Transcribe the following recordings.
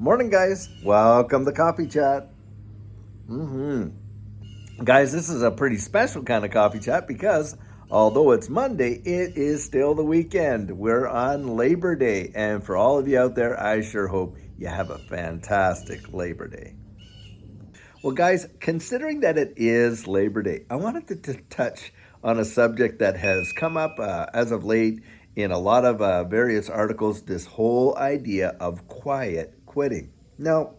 Morning, guys. Welcome to Coffee Chat. Guys, this is a pretty special kind of coffee chat because although it's Monday, it is still the weekend. We're on Labor Day. And for all of you out there, I sure hope you have a fantastic Labor Day. Well, guys, considering that it is Labor Day, I wanted to touch on a subject that has come up as of late in a lot of various articles, this whole idea of quiet quitting. Now,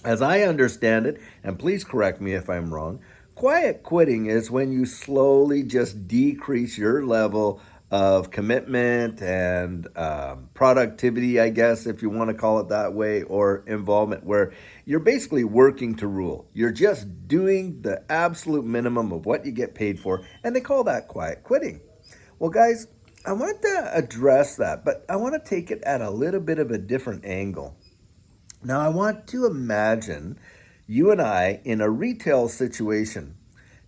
as I understand it, and please correct me if I'm wrong, quiet quitting is when you slowly just decrease your level of commitment and productivity, I guess, if you want to call it that way, or involvement, where you're basically working to rule. You're just doing the absolute minimum of what you get paid for, and they call that quiet quitting. Well, guys, I wanted to address that, but I want to take it at a little bit of a different angle. Now, I want to imagine you and I in a retail situation.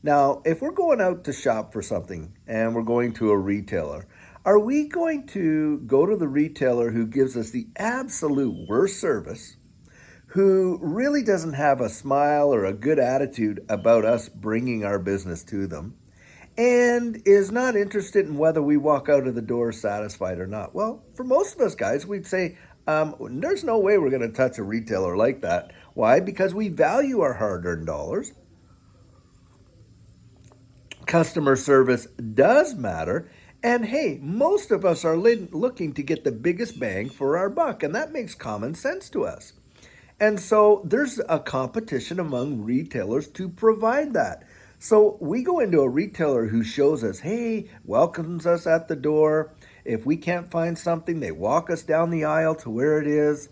Now, if we're going out to shop for something and we're going to a retailer, are we going to go to the retailer who gives us the absolute worst service, who really doesn't have a smile or a good attitude about us bringing our business to them, and is not interested in whether we walk out of the door satisfied or not? Well, for most of us guys, we'd say, there's no way we're going to touch a retailer like that. Why? Because we value our hard earned dollars. Customer service does matter. And hey, most of us are looking to get the biggest bang for our buck, and that makes common sense to us. And so there's a competition among retailers to provide that. So we go into a retailer who shows us, hey, welcomes us at the door. If we can't find something, they walk us down the aisle to where it is.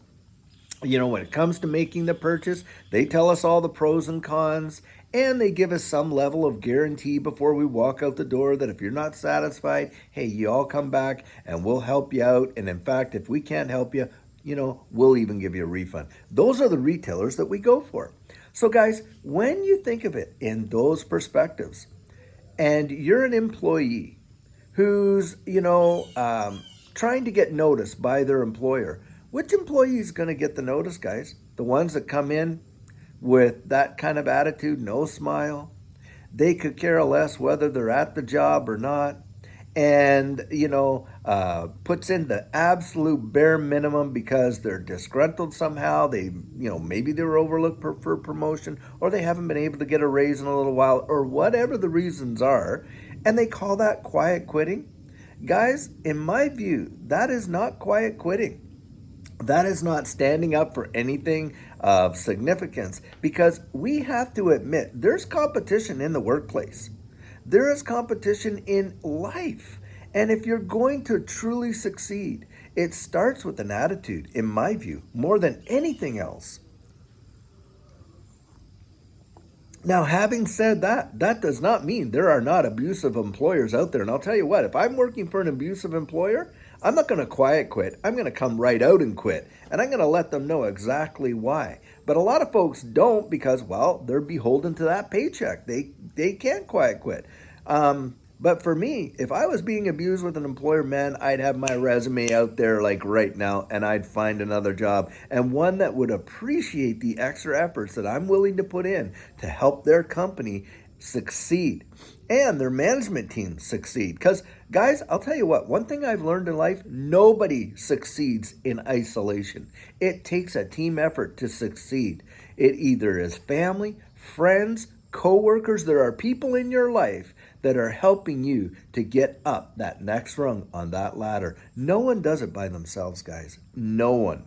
You know, when it comes to making the purchase, they tell us all the pros and cons, and they give us some level of guarantee before we walk out the door that if you're not satisfied, hey, you all come back and we'll help you out. And in fact, if we can't help you, we'll even give you a refund. Those are the retailers that we go for. So, guys, when you think of it in those perspectives, and you're an employee who's, trying to get noticed by their employer, which employee is going to get the notice, guys? The ones that come in with that kind of attitude, no smile. They could care less whether they're at the job or not, and puts in the absolute bare minimum because they're disgruntled somehow. They, maybe they were overlooked for promotion, or they haven't been able to get a raise in a little while, or whatever the reasons are, and they call that quiet quitting. Guys, in my view, that is not quiet quitting. That is not standing up for anything of significance, because we have to admit there's competition in the workplace. There is competition in life. And if you're going to truly succeed, it starts with an attitude, in my view, more than anything else. Now, having said that, that does not mean there are not abusive employers out there. And I'll tell you what, if I'm working for an abusive employer, I'm not going to quiet quit. I'm going to come right out and quit. And I'm going to let them know exactly why. But a lot of folks don't because, well, they're beholden to that paycheck. They can't quiet quit. But for me, if I was being abused with an employer, man, I'd have my resume out there like right now, and I'd find another job, and one that would appreciate the extra efforts that I'm willing to put in to help their company succeed and their management team succeed. Because, guys, I'll tell you what, one thing I've learned in life, nobody succeeds in isolation. It takes a team effort to succeed. It either is family, friends, co-workers. There are people in your life that are helping you to get up that next rung on that ladder. No one does it by themselves, guys. No one.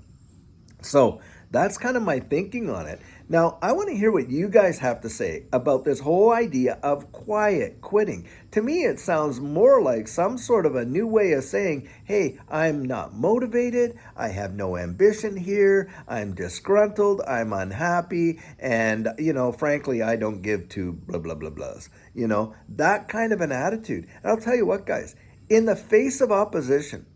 So that's kind of my thinking on it. Now, I want to hear what you guys have to say about this whole idea of quiet quitting. To me, it sounds more like some sort of a new way of saying, hey, I'm not motivated, I have no ambition here, I'm disgruntled, I'm unhappy, and, frankly, I don't give two blah, blah, blah, blahs. That kind of an attitude. And I'll tell you what, guys, in the face of opposition,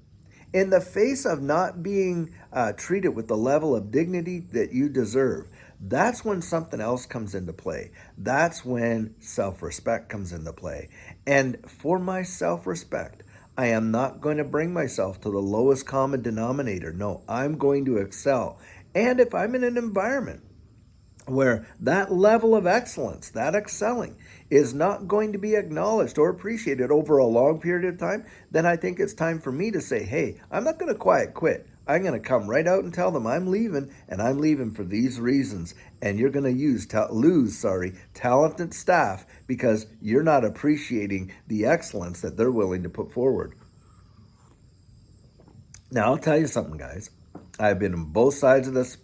in the face of not being treated with the level of dignity that you deserve, that's when something else comes into play. That's when self-respect comes into play. And for my self-respect, I am not going to bring myself to the lowest common denominator. No, I'm going to excel And if I'm in an environment where that level of excellence, that excelling, is not going to be acknowledged or appreciated over a long period of time, then I think it's time for me to say, hey, I'm not going to quiet quit. I'm going to come right out and tell them I'm leaving, and I'm leaving for these reasons. And you're going to lose talented staff because you're not appreciating the excellence that they're willing to put forward. Now, I'll tell you something, guys. I've been on both sides of this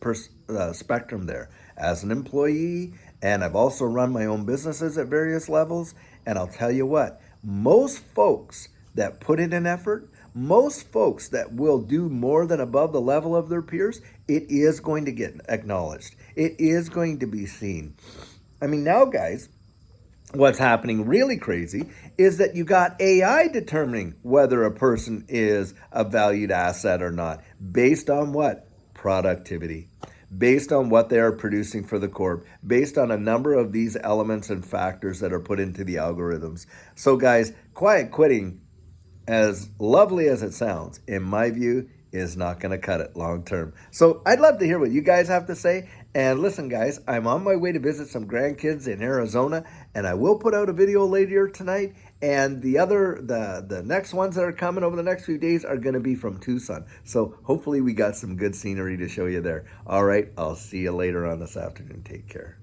spectrum there as an employee, and I've also run my own businesses at various levels. And I'll tell you what, most folks that put in an effort, most folks that will do more than above the level of their peers, it is going to get acknowledged. It is going to be seen. I mean, now, guys, what's happening really crazy is that you got AI determining whether a person is a valued asset or not based on what? Productivity. Based on what they are producing for the corp, based on a number of these elements and factors that are put into the algorithms. So, guys, quiet quitting, as lovely as it sounds, in my view, is not going to cut it long term. So I'd love to hear what you guys have to say. And listen, guys, I'm on my way to visit some grandkids in Arizona, and I will put out a video later tonight. And the next ones that are coming over the next few days are going to be from Tucson. So hopefully we got some good scenery to show you there. All right, I'll see you later on this afternoon. Take care.